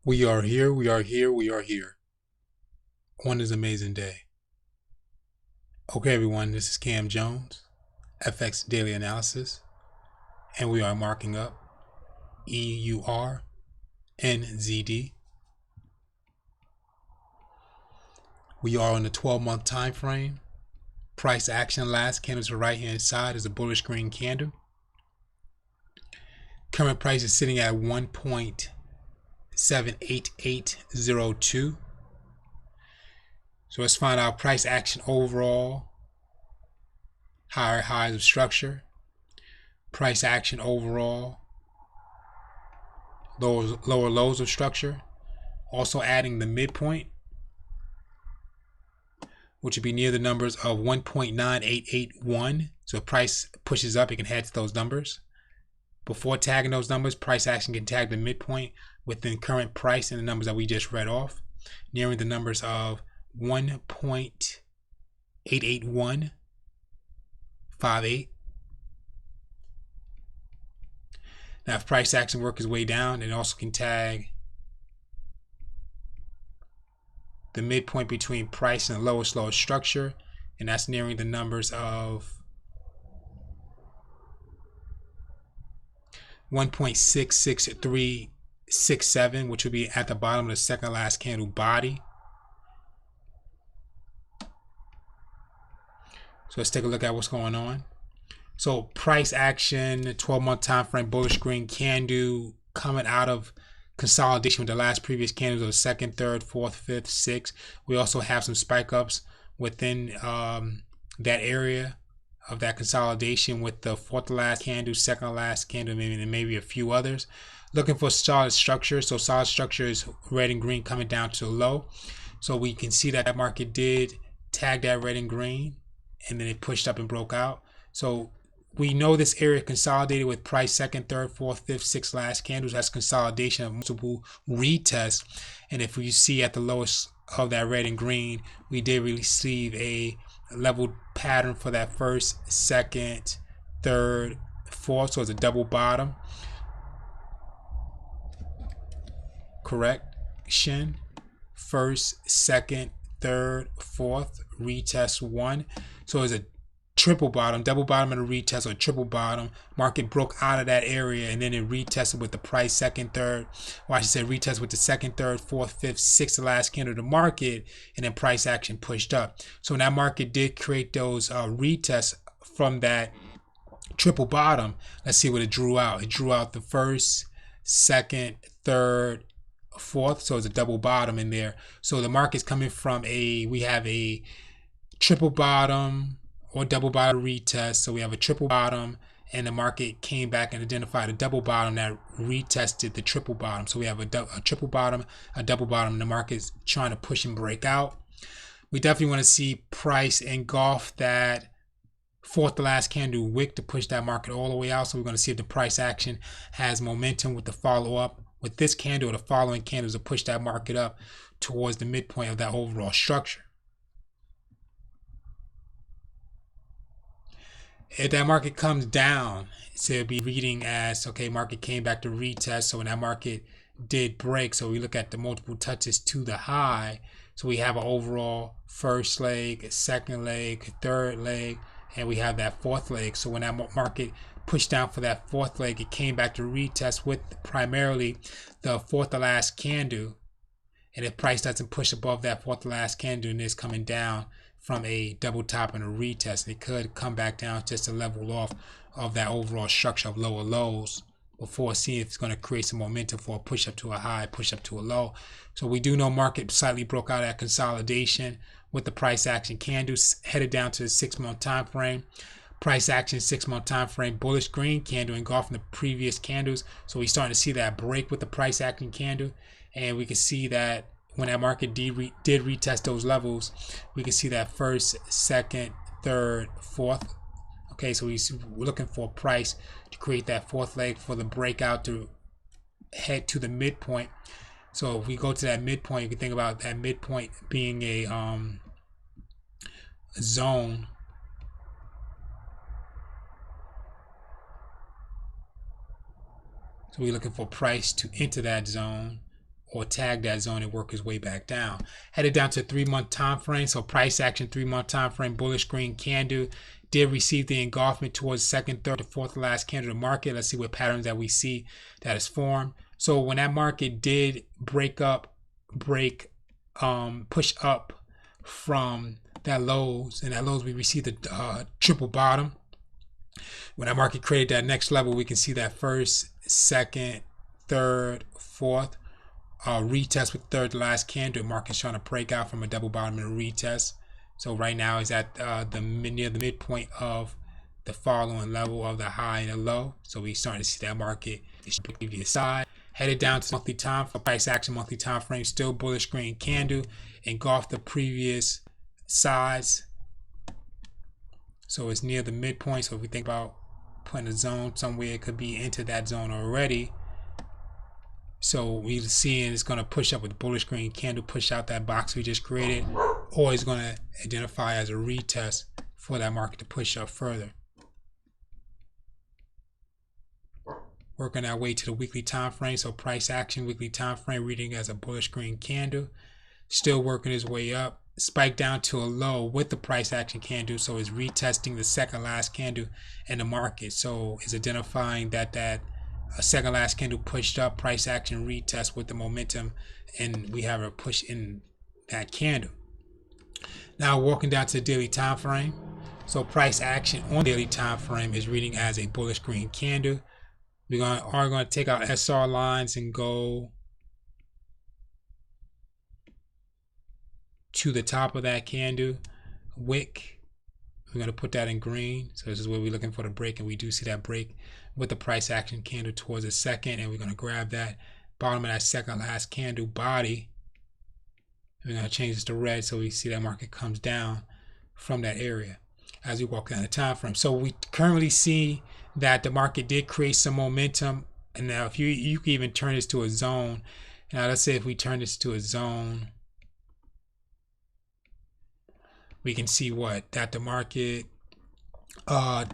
We are here, we are here, we are here on this amazing day. Okay, everyone, this is Cam Jones, FX Daily Analysis, and we are marking up EUR, NZD. We are on the 12-month time frame. Price action last candle to the right-hand side is a bullish green candle. Current price is sitting at 1.78802. So let's find out price action overall, higher highs of structure, price action overall, lower lows of structure, also adding the midpoint, which would be near the numbers of 1.9881. So if price pushes up, it can head to those numbers. Before tagging those numbers, price action can tag the midpoint within current price and the numbers that we just read off, nearing the numbers of 1.88158. Now, if price action works its way down, it also can tag the midpoint between price and the lowest structure, and that's nearing the numbers of 1.66367, which will be at the bottom of the second last candle body. So let's take a look at what's going on. So price action, 12-month time frame, bullish green candle coming out of consolidation with the last previous candles of the second, third, fourth, fifth, sixth. We also have some spike ups within that area of that consolidation with the fourth to last candle, second last candle, and maybe a few others. Looking for solid structure. So solid structure is red and green coming down to the low. So we can see that market did tag that red and green, and then it pushed up and broke out. So we know this area consolidated with price second, third, fourth, fifth, sixth last candles. That's consolidation of multiple retests. And if we see at the lowest of that red and green, we did receive a level pattern for that first, second, third, fourth. So it's a double bottom. Correction. First, second, third, fourth, retest one. So it's a triple bottom, double bottom and a retest, or triple bottom. Market broke out of that area and then it retested with the price second, third, or I should say retest with the second, third, fourth, fifth, sixth last candle of the market, and then price action pushed up. So when that market did create those retests from that triple bottom, let's see what it drew out. It drew out the first, second, third, fourth. So it's a double bottom in there. So the market's coming from we have a triple bottom or double bottom retest. So we have a triple bottom, and the market came back and identified a double bottom that retested the triple bottom. So we have a triple bottom, a double bottom, and the market's trying to push and break out. We definitely want to see price engulf that fourth to last candle wick to push that market all the way out. So we're going to see if the price action has momentum with the follow up with this candle or the following candles to push that market up towards the midpoint of that overall structure. If that market comes down, so it'll be reading as, okay, market came back to retest. So when that market did break, so we look at the multiple touches to the high. So we have an overall first leg, second leg, third leg, and we have that fourth leg. So when that market pushed down for that fourth leg, it came back to retest with primarily the fourth to last candle. And if price doesn't push above that fourth to last candle and it's coming down from a double top and a retest, it could come back down just to level off of that overall structure of lower lows before seeing if it's going to create some momentum for a push up to a high, push up to a low. So we do know market slightly broke out at consolidation with the price action candles headed down to the 6-month time frame. Price action 6-month time frame, bullish green candle engulfing the previous candles. So we're starting to see that break with the price action candle, and we can see that when that market did retest those levels, we can see that first, second, third, fourth. Okay, so we're looking for price to create that fourth leg for the breakout to head to the midpoint. So if we go to that midpoint, you can think about that midpoint being a zone. So we're looking for price to enter that zone or tag that zone and work his way back down. Headed down to 3-month time frame. So price action 3-month time frame, bullish green candle, did receive the engulfment towards second, third, to fourth last candle of the market. Let's see what patterns that we see that is formed. So when that market did push up from that lows, and that lows we received the triple bottom. When that market created that next level, we can see that first, second, third, fourth retest with third to last candle. Market's trying to break out from a double bottom and a retest. So right now is at near the midpoint of the following level of the high and the low. So we starting to see that market is previous side. Headed down to monthly time for price action monthly time frame, still bullish green candle, engulfed the previous sides. So it's near the midpoint. So if we think about putting a zone somewhere, it could be into that zone already. So we're seeing it's going to push up with bullish green candle, push out that box we just created, or it's going to identify as a retest for that market to push up further. Working our way to the weekly time frame. So price action weekly time frame reading as a bullish green candle, still working his way up. Spike down to a low with the price action candle, so it's retesting the second last candle in the market. So it's identifying that a second last candle pushed up, price action retest with the momentum, and we have a push in that candle. Now walking down to the daily time frame. So price action on daily time frame is reading as a bullish green candle. We are going to take our SR lines and go to the top of that candle wick. We're going to put that in green. So this is where we're looking for the break, and we do see that break with the price action candle towards the second, and we're going to grab that bottom of that second last candle body. We're going to change this to red so we see that market comes down from that area as we walk down the time frame. So we currently see that the market did create some momentum, and now if you can even turn this to a zone. Now let's say if we turn this to a zone, we can see that the market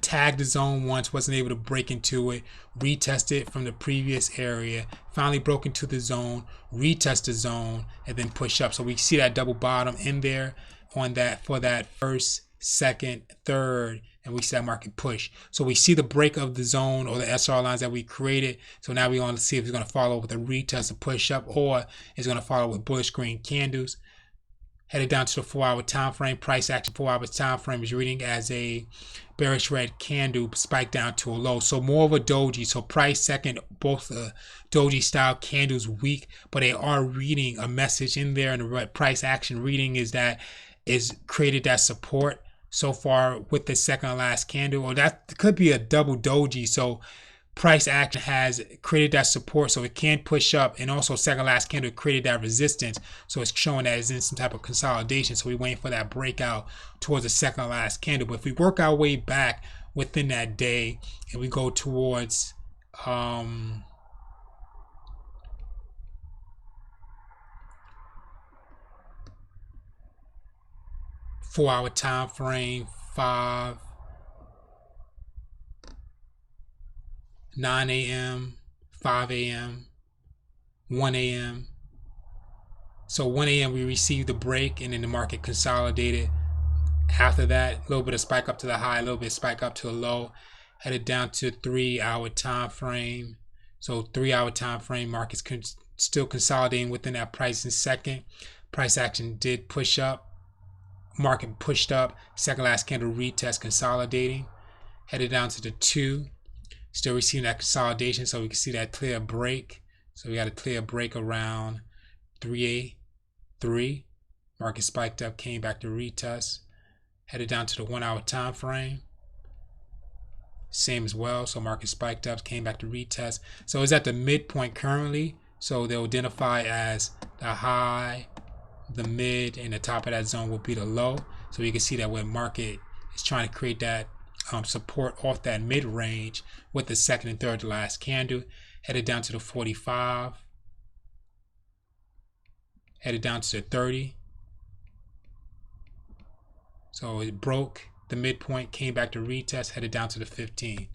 tagged the zone once, wasn't able to break into it, retested from the previous area, finally broke into the zone, retest the zone, and then push up. So we see that double bottom in there on that for that first, second, third, and we see that market push. So we see the break of the zone or the SR lines that we created. So now we're going to see if it's going to follow with a retest and push up, or it's going to follow with bullish green candles. Headed down to the 4-hour time frame. Price action 4-hour time frame is reading as a bearish red candle, spike down to a low. So more of a doji. So price second, both doji style candles weak, but they are reading a message in there. And the price action reading is created that support so far with the second last candle, or that could be a double doji. So price action has created that support, so it can push up, and also second last candle created that resistance, so it's showing that it's in some type of consolidation. So we're waiting for that breakout towards the second last candle. But if we work our way back within that day and we go towards 4-hour time frame, 9 a.m., 5 a.m., 1 a.m. So 1 a.m. we received the break, and then the market consolidated. After that, a little bit of spike up to the high, a little bit of spike up to a low. Headed down to 3-hour time frame. So 3-hour time frame, market's still consolidating within that price in second. Price action did push up. Market pushed up. Second last candle retest, consolidating. Headed down to the 2. Still receiving that consolidation, so we can see that clear break. So we got a clear break around 3A3. Market spiked up, came back to retest. Headed down to the 1-hour time frame. Same as well. So market spiked up, came back to retest. So it's at the midpoint currently. So they'll identify as the high, the mid, and the top of that zone will be the low. So you can see that when market is trying to create that support off that mid range with the second and third to last candle. Headed down to the 45. Headed down to the 30. So it broke the midpoint, came back to retest, headed down to the 15.